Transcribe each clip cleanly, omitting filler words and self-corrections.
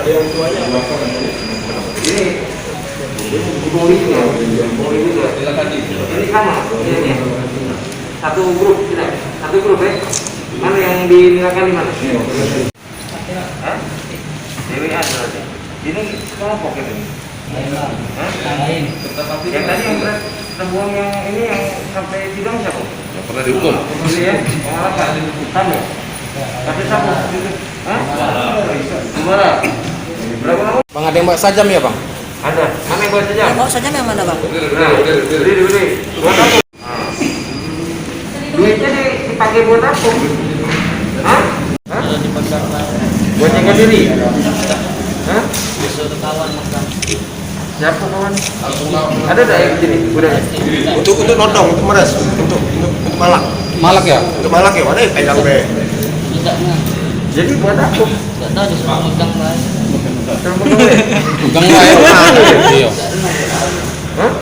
Ini sama, ini satu grup, tidak? Satu grup ya? Mana yang dinilakan di mana? DWA berarti. Ini kelompok ini. Lain. Yang tadi yang terbuang yang ini yang sampai sidang siapa? Yang pernah dihukum. Iya, apa? Tamu. Tapi siapa? Hah? Gimana? Berapa lama? Bang, ada yang bawa sajam ya, Bang? Ada. Mana yang bawa sajam? Bawa sajam yang mana, Bang? Beri. Buat apa? Duitnya dipakai buat apa? Hah? Buat jaga diri? Hah? Siapa kawan? Ada tak yang begini? Udah. Untuk nodong, untuk meres, untuk malak. Malak ya? Untuk malak ya, mana pegang be. Jadi buat apa? Enggak tahu di sekolah udang lain. Pegang wae. Iya. Hah?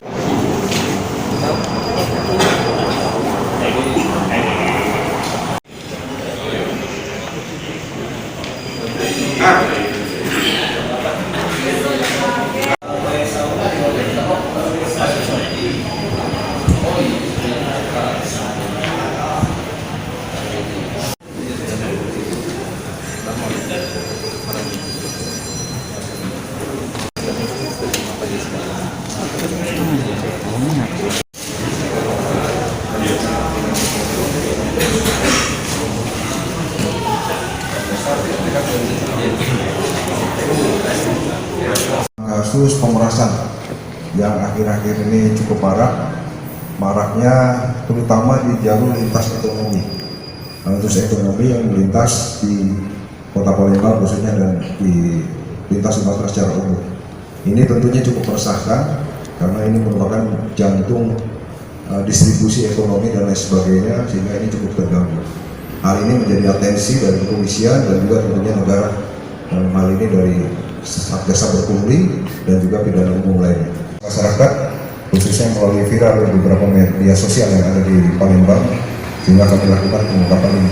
Kasus pemerasan yang akhir-akhir ini cukup maraknya terutama di jalur lintas ekonomi, ekonomi yang melintas di Kota Palembang khususnya dan di lintas Sumatera secara umum. Ini tentunya cukup meresahkan karena ini merupakan jantung distribusi ekonomi dan lain sebagainya, sehingga ini cukup terganggu. Hal ini menjadi atensi dari kepolisian dan juga tentunya negara, hal ini dari Satgas Saber Pungli dan juga pidana umum lainnya. Masyarakat khususnya melalui viral di beberapa media sosial yang ada di Palembang, sehingga kami lakukan pengungkapan ini.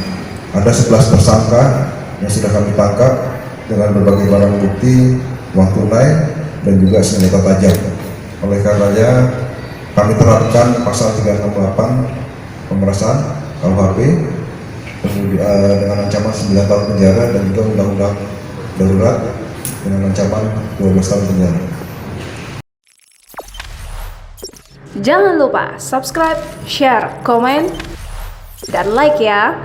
Ada 11 tersangka yang sudah kami tangkap dengan berbagai barang bukti, uang tunai dan juga senjata tajam. Oleh karenanya kami terapkan pasal 368 pemerasan KUHP dengan ancaman 9 tahun penjara dan juga undang-undang darurat dengan ancaman 12 tahun penjara. Jangan lupa subscribe, share, komen, dan like ya.